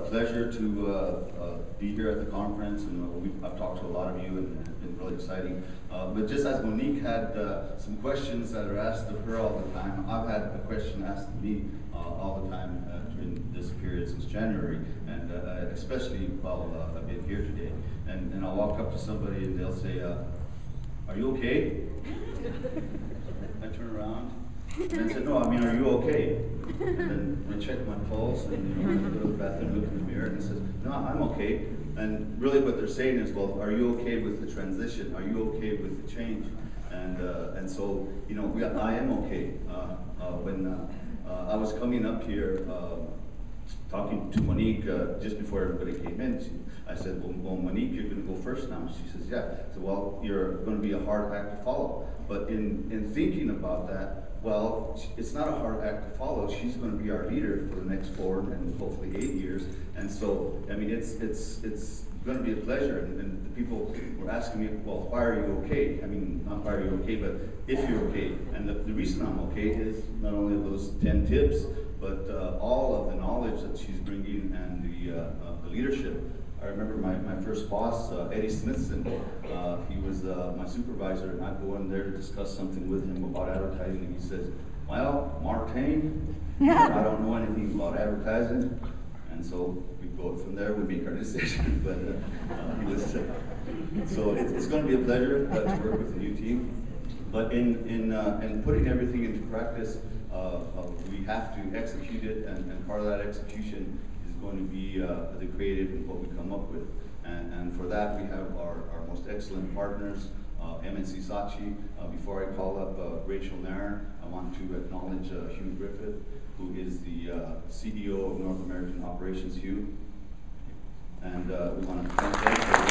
pleasure to be here at the conference, and I've talked to a lot of you, and it's been really exciting. But just as Monique had some questions that are asked of her all the time, I've had a question asked of me all the time during this period since January, and especially while I've been here today. And I'll walk up to somebody and they'll say, "Are you okay?" I turn around and I said, "No, I mean, are you okay?" And then I check my pulse, and I go to the bathroom, look in the mirror, and he says, "No, I'm okay." And really what they're saying is, well, are you okay with the transition? Are you okay with the change? And so, I am okay. When I was coming up here, talking to Monique just before everybody came in, I said, well, Monique, you're going to go first now. She says, yeah. I said, well, you're going to be a hard act to follow. But in thinking about that, well, it's not a hard act to follow. She's going to be our leader for the next 4 and hopefully 8 years. And so, I mean, it's going to be a pleasure. And the people were asking me, well, why are you okay? I mean, not why are you okay, but if you're okay. And the reason I'm okay is not only those 10 tips, but all of the knowledge that she's bringing and the leadership. I remember my first boss, Eddie Smithson. He was my supervisor, and I'd go in there to discuss something with him about advertising, and he says, well, Martin, I don't know anything about advertising. And so we go from there, we make our decision. But he was, so it's going to be a pleasure to work with the new team. But in putting everything into practice, we have to execute it, and part of that execution is going to be the creative and what we come up with. And for that, we have our most excellent partners, MNC Saatchi. Before I call up Rachel Nairn, I want to acknowledge Hugh Griffith, who is the CEO of North American Operations, Hugh. And we want to thank them.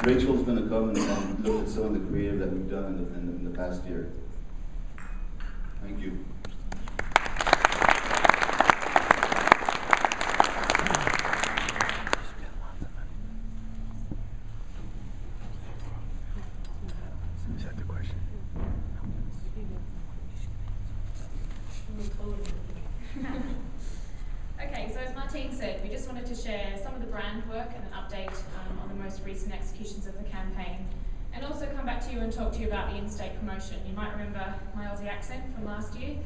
Rachel's going to come and look at some of the creative that we've done in the past year. Thank you. Okay, so as Martine said, we just wanted to share some of the brand work and an update on the most recent executions of the campaign, and also come back to you and talk to you about the in-state promotion. You might remember my Aussie accent from last year,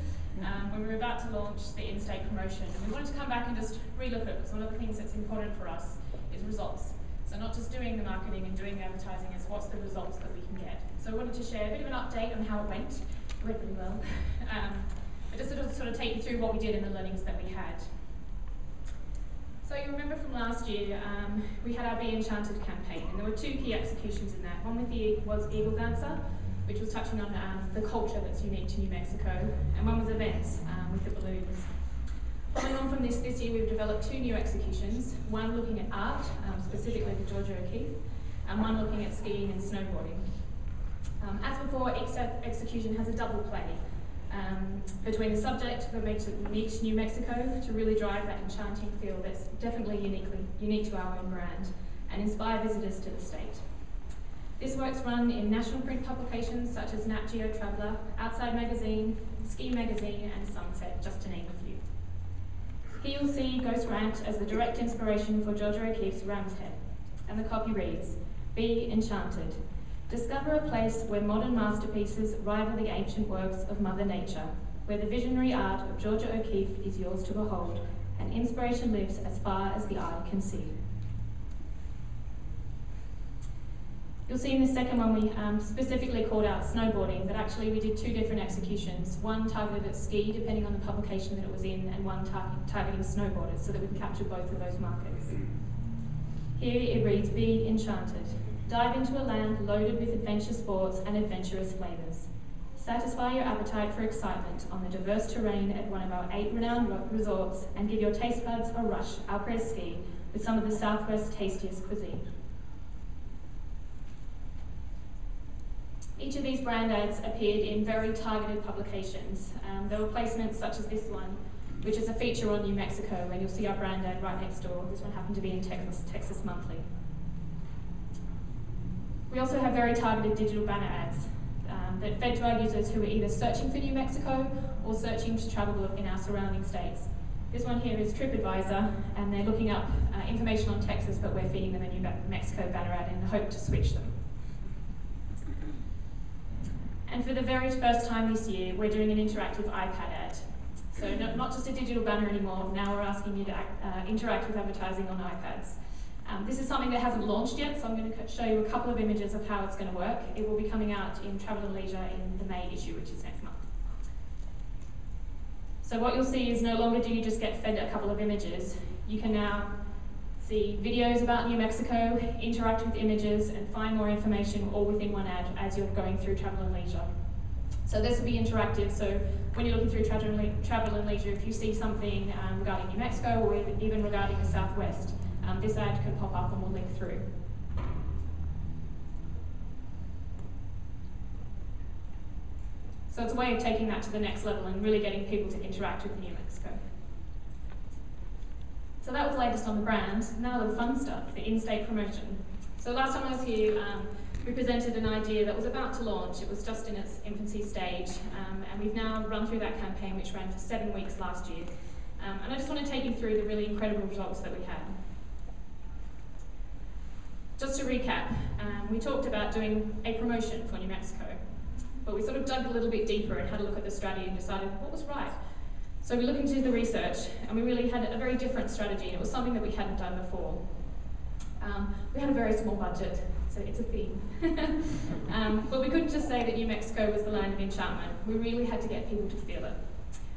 when we were about to launch the in-state promotion. And we wanted to come back and just relook at it, because one of the things that's important for us is results. So not just doing the marketing and doing the advertising, it's what's the results that we can get. So I wanted to share a bit of an update on how it went. It went really well. But just sort of take you through what we did and the learnings that we had. So you remember from last year, we had our Be Enchanted campaign, and there were 2 key executions in that. One was Eagle Dancer, which was touching on the culture that's unique to New Mexico, and one was events with the balloons. Following on from this year we've developed 2 new executions, one looking at art, specifically for Georgia O'Keeffe, and one looking at skiing and snowboarding. As before, each execution has a double play between the subject that makes it unique to New Mexico to really drive that enchanting feel that's definitely unique to our own brand and inspire visitors to the state. This work's run in national print publications such as Nat Geo Traveler, Outside Magazine, Ski Magazine and Sunset, just to name a few. Here you'll see Ghost Ranch as the direct inspiration for Georgia O'Keeffe's Ram's Head, and the copy reads, "Be enchanted. Discover a place where modern masterpieces rival the ancient works of Mother Nature, where the visionary art of Georgia O'Keeffe is yours to behold, and inspiration lives as far as the eye can see." You'll see in the second one we specifically called out snowboarding, but actually we did 2 different executions, one targeted at ski, depending on the publication that it was in, and one targeting snowboarders, so that we can capture both of those markets. Here it reads, "Be enchanted. Dive into a land loaded with adventure sports and adventurous flavours. Satisfy your appetite for excitement on the diverse terrain at one of our 8 renowned resorts and give your taste buds a rush après ski with some of the Southwest's tastiest cuisine." Each of these brand ads appeared in very targeted publications. There were placements such as this one, which is a feature on New Mexico, and you'll see our brand ad right next door. This one happened to be in Texas Monthly. We also have very targeted digital banner ads that fed to our users who were either searching for New Mexico or searching to travel in our surrounding states. This one here is TripAdvisor, and they're looking up information on Texas, but we're feeding them a New Mexico banner ad in the hope to switch them. And for the very first time this year, we're doing an interactive iPad ad. So not just a digital banner anymore, now we're asking you to interact with advertising on iPads. This is something that hasn't launched yet, so I'm going to show you a couple of images of how it's going to work. It will be coming out in Travel and Leisure in the May issue, which is next month. So what you'll see is no longer do you just get fed a couple of images. You can now see videos about New Mexico, interact with images, and find more information all within one ad as you're going through Travel and Leisure. So this will be interactive, so when you're looking through Travel and Leisure, if you see something regarding New Mexico or even regarding the Southwest, this ad can pop up and we'll link through. So it's a way of taking that to the next level and really getting people to interact with New Mexico. So that was the latest on the brand. Now the fun stuff, the in-state promotion. So last time I was here, we presented an idea that was about to launch. It was just in its infancy stage, and we've now run through that campaign, which ran for 7 weeks last year. And I just want to take you through the really incredible results that we had. Just to recap, we talked about doing a promotion for New Mexico, but we sort of dug a little bit deeper and had a look at the strategy and decided what was right. So we looked into the research, and we really had a very different strategy, and it was something that we hadn't done before. We had a very small budget, so it's a theme. But we couldn't just say that New Mexico was the land of enchantment. We really had to get people to feel it.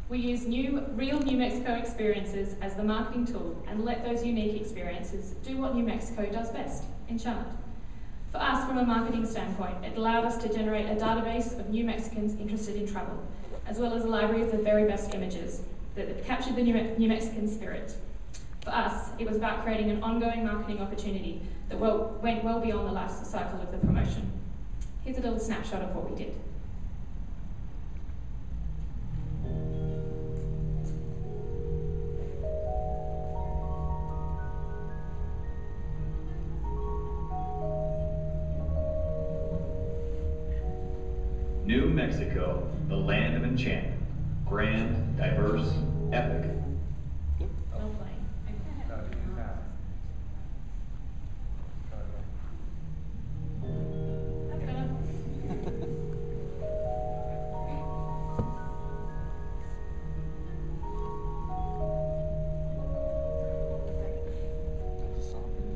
We used real New Mexico experiences as the marketing tool and let those unique experiences do what New Mexico does best, enchant. For us, from a marketing standpoint, it allowed us to generate a database of New Mexicans interested in travel, as well as a library of the very best images that captured the New Mexican spirit. For us, it was about creating an ongoing marketing opportunity that went well beyond the last cycle of the promotion. Here's a little snapshot of what we did. New Mexico, the land of enchantment. Grand, diverse, epic. Well played.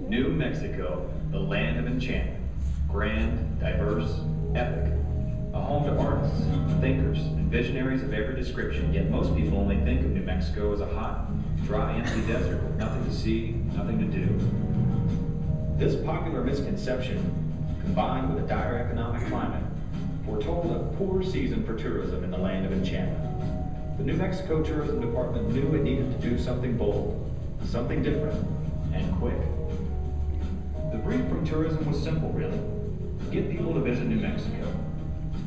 New Mexico, the land of enchantment. Grand, diverse, epic. A home to artists, thinkers, and visionaries of every description, yet most people only think of New Mexico as a hot, dry, empty desert with nothing to see, nothing to do. This popular misconception, combined with a dire economic climate, foretold a poor season for tourism in the land of enchantment. The New Mexico Tourism Department knew it needed to do something bold, something different, and quick. The brief from tourism was simple, really. Get people to visit New Mexico.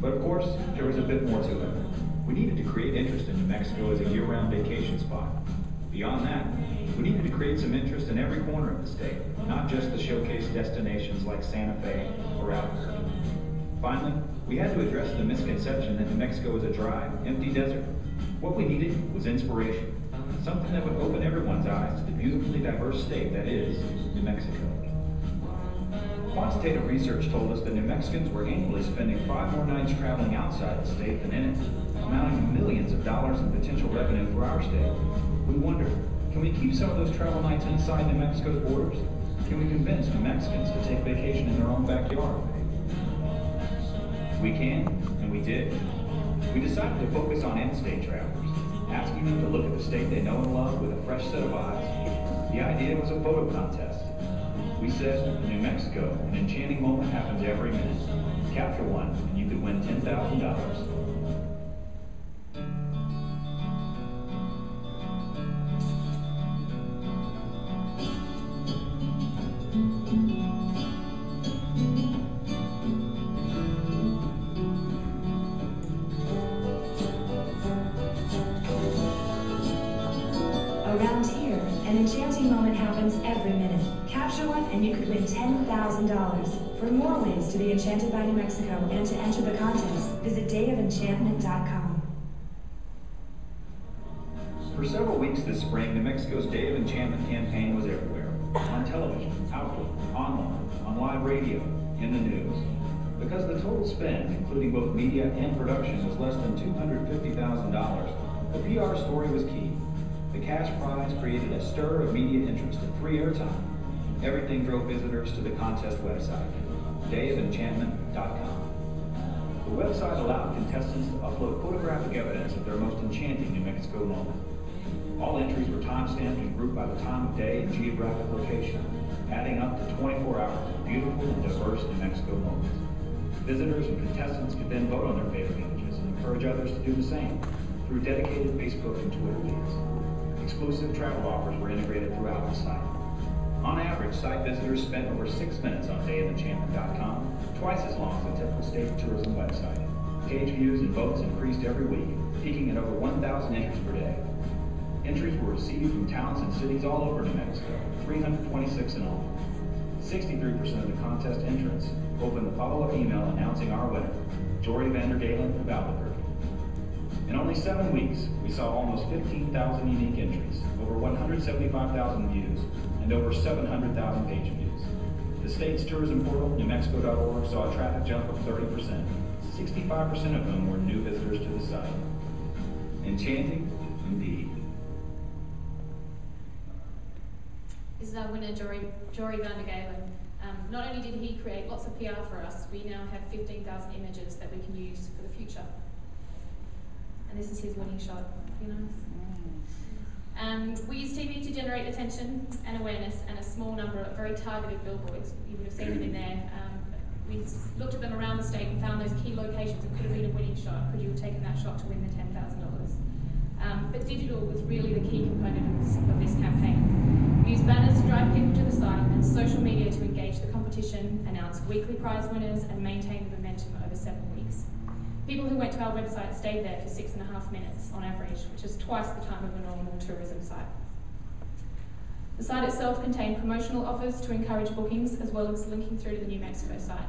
But of course, there was a bit more to it. We needed to create interest in New Mexico as a year-round vacation spot. Beyond that, we needed to create some interest in every corner of the state, not just the showcase destinations like Santa Fe or Albuquerque. Finally, we had to address the misconception that New Mexico is a dry, empty desert. What we needed was inspiration, something that would open everyone's eyes to the beautifully diverse state that is New Mexico. Quantitative research told us that New Mexicans were annually spending 5 more nights traveling outside the state than in it, amounting to millions of dollars in potential revenue for our state. We wondered, can we keep some of those travel nights inside New Mexico's borders? Can we convince New Mexicans to take vacation in their own backyard? We can, and we did. We decided to focus on in-state travelers, asking them to look at the state they know and love with a fresh set of eyes. The idea was a photo contest. We said, in New Mexico, an enchanting moment happens every minute. Capture one, and you could win $10,000. Around here, an enchanting moment happens every minute. Capture one and you could win $10,000. For more ways to be enchanted by New Mexico and to enter the contest, visit dayofenchantment.com. For several weeks this spring, New Mexico's Day of Enchantment campaign was everywhere. On television, outdoor, online, on live radio, in the news. Because the total spend, including both media and production, was less than $250,000, the PR story was key. The cash prize created a stir of media interest and free airtime. Everything drove visitors to the contest website, dayoфenchantment.com. The website allowed contestants to upload photographic evidence of their most enchanting New Mexico moment. All entries were time-stamped and grouped by the time of day and geographic location, adding up to 24 hours of beautiful and diverse New Mexico moments. Visitors and contestants could then vote on their favorite images and encourage others to do the same through dedicated Facebook and Twitter feeds. Exclusive travel offers were integrated throughout the site. On average, site visitors spent over 6 minutes on dayoфenchantment.com, twice as long as a typical state tourism website. Page views and votes increased every week, peaking at over 1,000 entries per day. Entries were received from towns and cities all over New Mexico, 326 in all. 63% of the contest entrants opened the follow-up email announcing our winner, Jory Vandergalen of Albuquerque. In only 7 weeks, we saw almost 15,000 unique entries, over 175,000 views, and over 700,000 page views. The state's tourism portal, newmexico.org, saw a traffic jump of 30%, 65% of whom were new visitors to the site. Enchanting, indeed. This is our winner, Jory Vandergalen. Not only did he create lots of PR for us, we now have 15,000 images that we can use for the future. And this is his winning shot. Pretty nice. We use TV to generate attention and awareness, and a small number of very targeted billboards. You would have seen them in there. We looked at them around the state and found those key locations that could have been a winning shot. Could you have taken that shot to win the $10,000? But digital was really the key component of this campaign. We used banners to drive people to the site and social media to engage the competition, announce weekly prize winners, and maintain the momentum over 7 weeks. People who went to our website stayed there for 6.5 minutes on average, which is twice the time of a normal tourism site. The site itself contained promotional offers to encourage bookings, as well as linking through to the New Mexico site.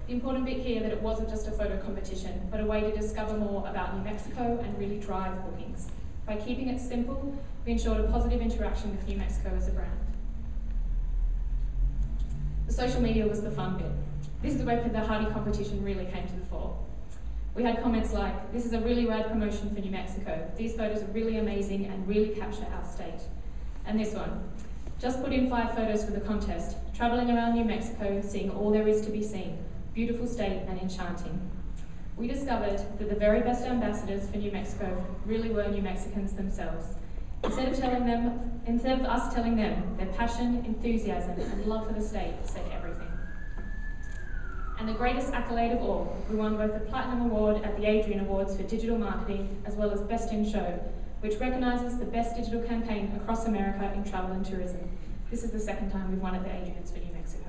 The important bit here that it wasn't just a photo competition, but a way to discover more about New Mexico and really drive bookings. By keeping it simple, we ensured a positive interaction with New Mexico as a brand. The social media was the fun bit. This is where the Hardy competition really came to the fore. We had comments like, "This is a really rad promotion for New Mexico. These photos are really amazing and really capture our state." And this one, "Just put in 5 photos for the contest, traveling around New Mexico, seeing all there is to be seen. Beautiful state and enchanting." We discovered that the very best ambassadors for New Mexico really were New Mexicans themselves. Instead of us telling them, their passion, enthusiasm, and love for the state said everything. And the greatest accolade of all, we won both the Platinum Award at the Adrian Awards for Digital Marketing, as well as Best in Show, which recognises the best digital campaign across America in travel and tourism. This is the second time we've won at the Adrians for New Mexico.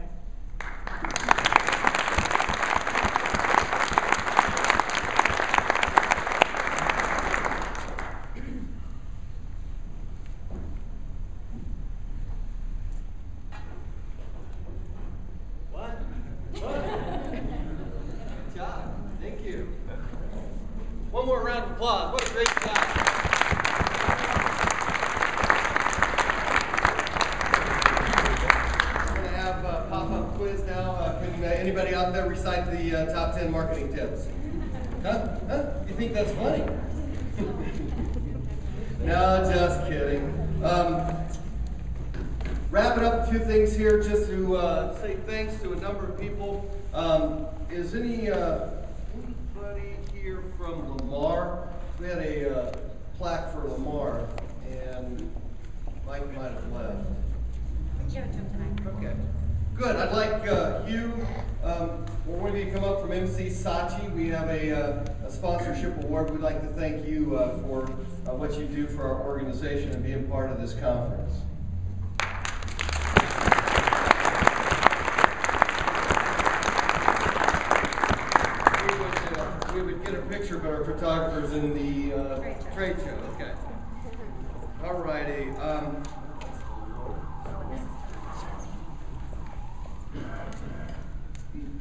One more round of applause. What a great job. We're going to have a pop-up quiz now. Can anybody out there recite the top 10 marketing tips? Huh? You think that's funny? No, just kidding. Wrapping up a few things here just to say thanks to a number of people. Is anybody here from Lamar? We had a plaque for Lamar, and Mike might have left. Give it to him tonight. Okay. Good. I'd like Hugh, we're going to come up from MC Saatchi. We have a sponsorship award. We'd like to thank you for what you do for our organization and being part of this conference. We would get a picture, but our photographer's in the trade show. Okay. All righty.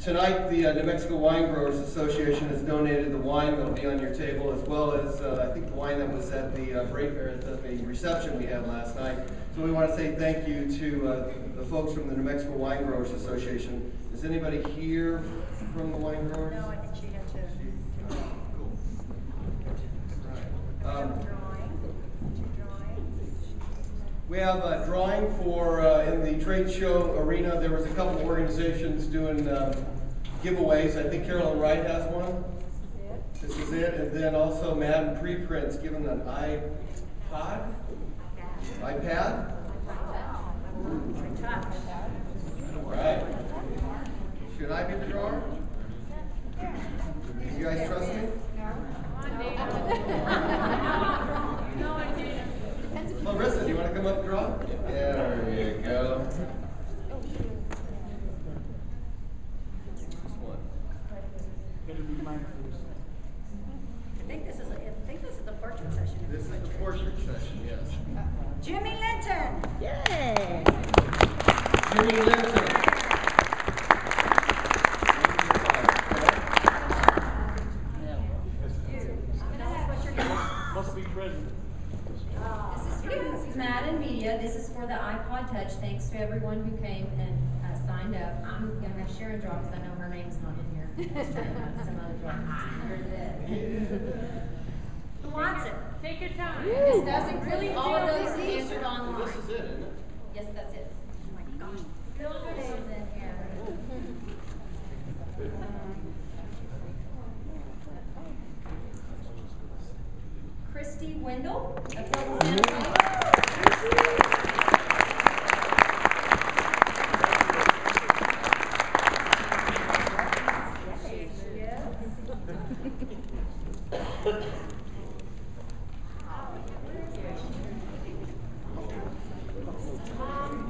Tonight, the New Mexico Wine Growers Association has donated the wine that will be on your table, as well as I think the wine that was at the at the reception we had last night. So we want to say thank you to the folks from the New Mexico Wine Growers Association. Is anybody here from the wine growers? No, I think she had to. We have a drawing for in the trade show arena. There was a couple organizations doing giveaways. I think Carolyn Wright has one. This is it. And then also Madden Preprints giving an iPad? All right. Should I be the drawer? You guys trust me? Larissa, do you want to come up and draw? Yeah, there you go. I think this is the portrait session. This is the portrait session, yes. Jimmy Linton. Yay! Jimmy Linton. Must be present. This is Madden Media. This is for the iPod Touch. Thanks to everyone who came and signed up. I'm going to have Sharon draw because I know her name's not in here. Let's try some other drawings. Who wants it? Take your time. This does include all of those answered online. This is it, isn't it? Yes, that's it. Oh my gosh. Bill Gooday's in here. Christy Wendell of Hilton Santa Fe.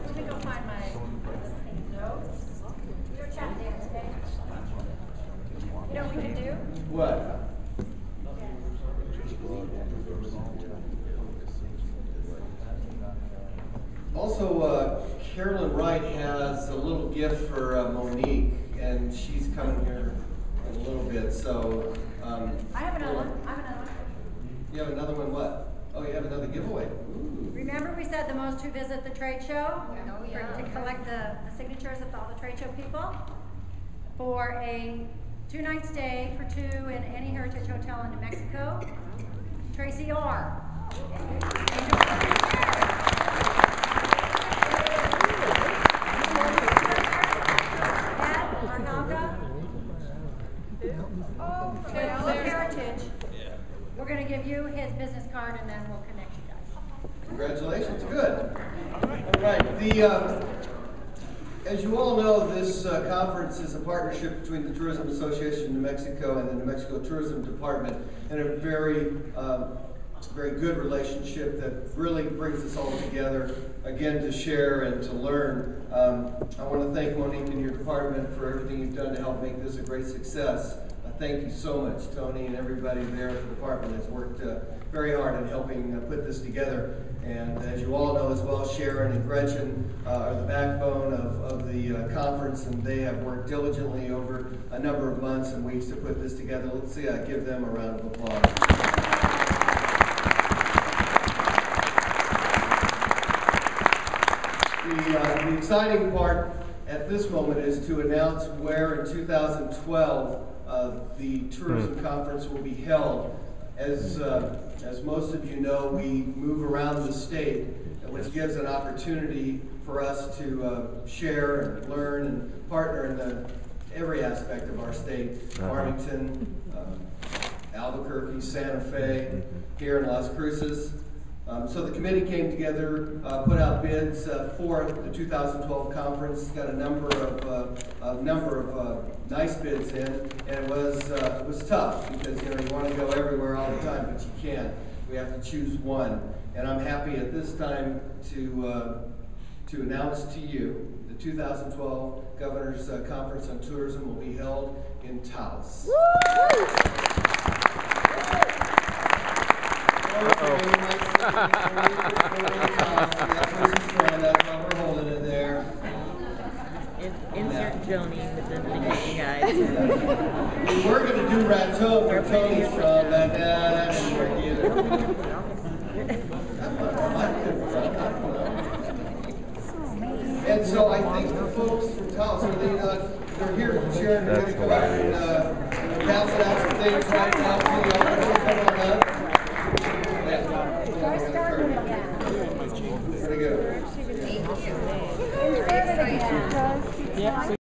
Let me go find my notes. You're chatting there today. You know what we can do? What? Also, Carolyn Wright has a little gift for Monique, and she's coming here in a little bit. So, I have another one. you have another one. What? Oh, you have another giveaway. Ooh. Remember we said the most who visit the trade show? Oh, yeah. To collect the signatures of all the trade show people for a 2-night stay for two in any Heritage Hotel in New Mexico. Tracy R. Heritage. We're going to give you his business card and then we'll connect you guys. Congratulations. Good. All right. As you all know, this conference is a partnership between the Tourism Association of New Mexico and the New Mexico Tourism Department, and a very good relationship that really brings us all together, again, to share and to learn. I want to thank Monique and your department for everything you've done to help make this a great success. Thank you so much, Tony, and everybody there at the department has worked very hard in helping put this together. And as you all know as well, Sharon and Gretchen are the backbone of the conference, and they have worked diligently over a number of months and weeks to put this together. Let's see, give them a round of applause. The exciting part at this moment is to announce where in 2012 the tourism conference will be held. As most of you know, we move around the state, which gives an opportunity for us to share and learn and partner in every aspect of our state. Farmington, Albuquerque, Santa Fe, here in Las Cruces. So the committee came together, put out bids for the 2012 conference. Got a number of nice bids in, and it was tough because you want to go everywhere all the time, but you can't. We have to choose one, and I'm happy at this time to announce to you the 2012 Governor's Conference on Tourism will be held in Taos. That's how we're holding it there. Insert Joni with the thing that you got. We were going to do Raton where Tony's from, but that didn't work either. And so I think the folks from Taos, are they not, they're here to share, they're going to come up and pass out some things right now to you. Come on up. Yeah.